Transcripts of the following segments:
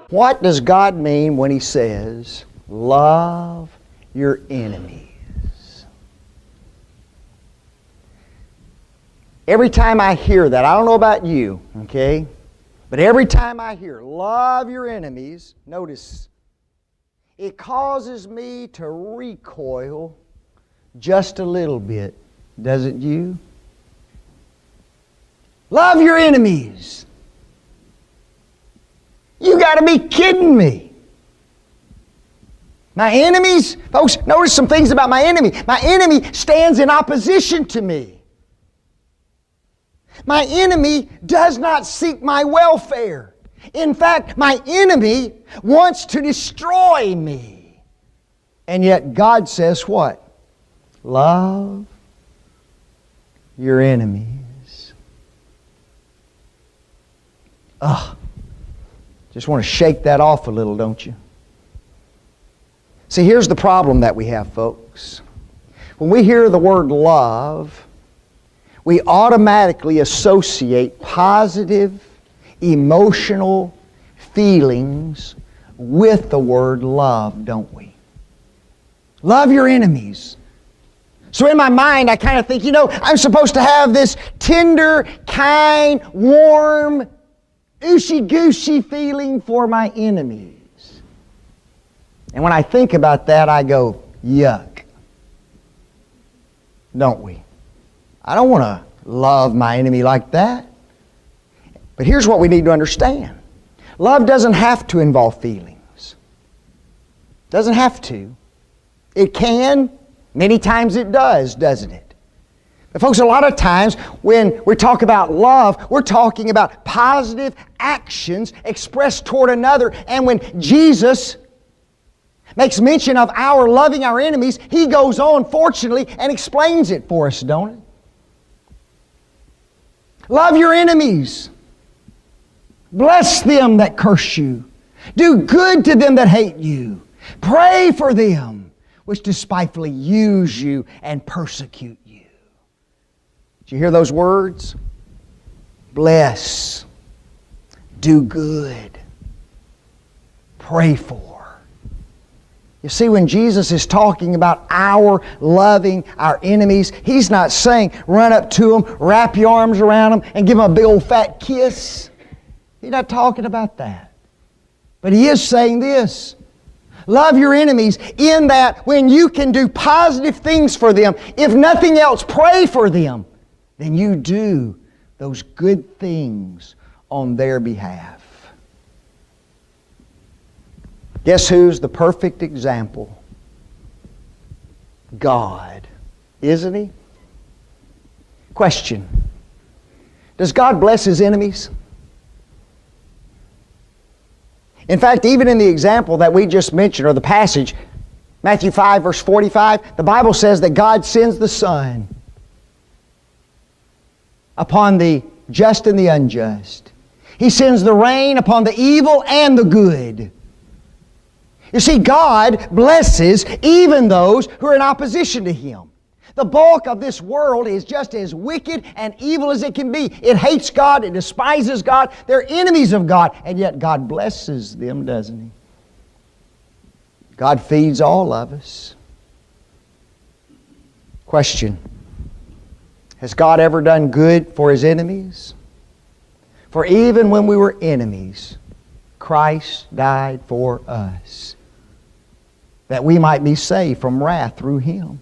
What does God mean when He says, love your enemies? Every time I hear that, I don't know about you, okay? But every time I hear, love your enemies, notice, it causes me to recoil just a little bit, doesn't you? Love your enemies. You got to be kidding me. My enemies, folks, notice some things about my enemy. My enemy stands in opposition to me. My enemy does not seek my welfare. In fact, my enemy wants to destroy me. And yet God says what? Love your enemies. Just want to shake that off a little, don't you? See, here's the problem that we have, folks. When we hear the word love, we automatically associate positive, emotional feelings with the word love, don't we? Love your enemies. So in my mind, I kind of think, I'm supposed to have this tender, kind, warm, ooshy-gooshy feeling for my enemies. And when I think about that, I go, yuck. Don't we? I don't want to love my enemy like that. But here's what we need to understand. Love doesn't have to involve feelings. Doesn't have to. It can. Many times it does, doesn't it? But folks, a lot of times when we talk about love, we're talking about positive actions expressed toward another. And when Jesus makes mention of our loving our enemies, He goes on, fortunately, and explains it for us, don't it? Love your enemies. Bless them that curse you. Do good to them that hate you. Pray for them which despitefully use you and persecute you. Did you hear those words? Bless. Do good. Pray for. You see, when Jesus is talking about our loving our enemies, He's not saying run up to them, wrap your arms around them, and give them a big old fat kiss. He's not talking about that. But He is saying this. Love your enemies in that when you can do positive things for them, if nothing else, pray for them, then you do those good things on their behalf. Guess who's the perfect example? God. Isn't He? Question. Does God bless His enemies? In fact, even in the example that we just mentioned, or the passage, Matthew 5, verse 45, the Bible says that God sends the sun upon the just and the unjust. He sends the rain upon the evil and the good. You see, God blesses even those who are in opposition to Him. The bulk of this world is just as wicked and evil as it can be. It hates God, it despises God, they're enemies of God, and yet God blesses them, doesn't He? God feeds all of us. Question. Has God ever done good for His enemies? For even when we were enemies, Christ died for us, that we might be saved from wrath through Him.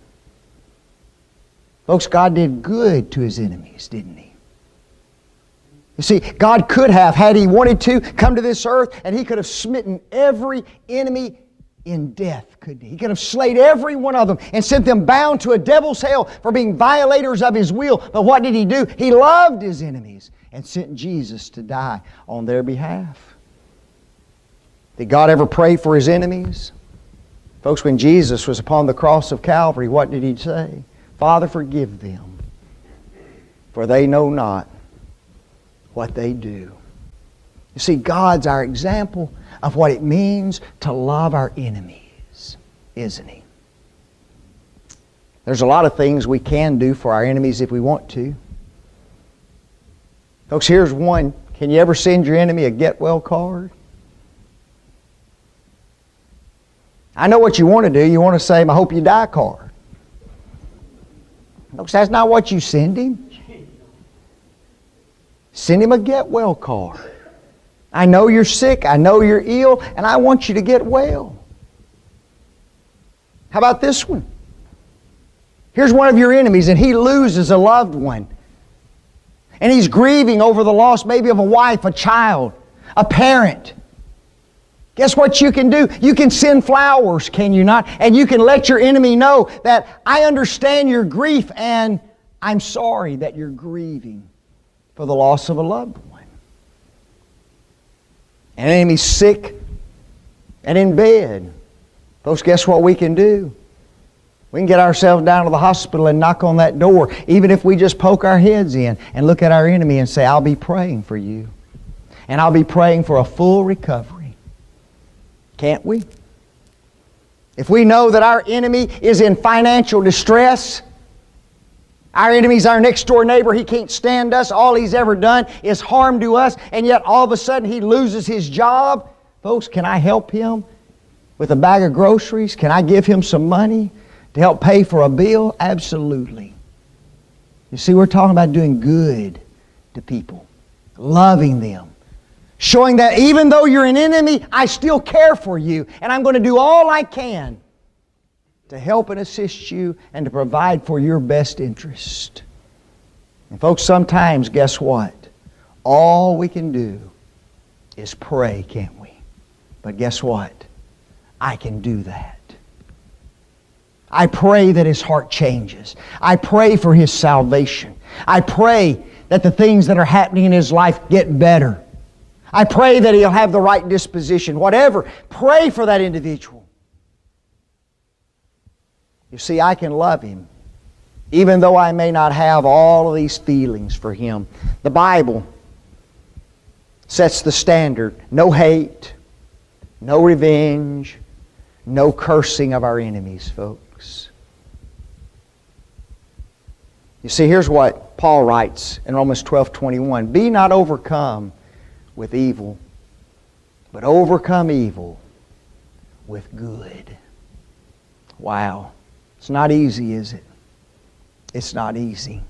Folks, God did good to His enemies, didn't He? You see, God could have, had He wanted to, come to this earth and He could have smitten every enemy in death, couldn't He? He could have slayed every one of them and sent them bound to a devil's hell for being violators of His will. But what did He do? He loved His enemies and sent Jesus to die on their behalf. Did God ever pray for His enemies? Folks, when Jesus was upon the cross of Calvary, what did He say? Father, forgive them, for they know not what they do. You see, God's our example of what it means to love our enemies, isn't He? There's a lot of things we can do for our enemies if we want to. Folks, here's one. Can you ever send your enemy a get well card? I know what you want to do. You want to say him a hope you die card. Folks, that's not what you send him. Send him a get well card. I know you're sick, I know you're ill, and I want you to get well. How about this one? Here's one of your enemies, and he loses a loved one. And he's grieving over the loss maybe of a wife, a child, a parent. Guess what you can do? You can send flowers, can you not? And you can let your enemy know that I understand your grief and I'm sorry that you're grieving for the loss of a loved one. And an enemy's sick and in bed. Folks, guess what we can do? We can get ourselves down to the hospital and knock on that door, even if we just poke our heads in and look at our enemy and say, I'll be praying for you. And I'll be praying for a full recovery. Can't we? If we know that our enemy is in financial distress, our enemy's our next door neighbor, he can't stand us, all he's ever done is harm to us, and yet all of a sudden he loses his job. Folks, can I help him with a bag of groceries? Can I give him some money to help pay for a bill? Absolutely. You see, we're talking about doing good to people, loving them, showing that even though you're an enemy, I still care for you, and I'm going to do all I can to help and assist you and to provide for your best interest. And folks, sometimes, guess what? All we can do is pray, can't we? But guess what? I can do that. I pray that his heart changes. I pray for his salvation. I pray that the things that are happening in his life get better. I pray that he'll have the right disposition. Whatever, pray for that individual. You see, I can love him, even though I may not have all of these feelings for him. The Bible sets the standard. No hate, no revenge, no cursing of our enemies, folks. You see, here's what Paul writes in Romans 12:21. Be not overcome with evil, but overcome evil with good. Wow. It's not easy, is it? It's not easy.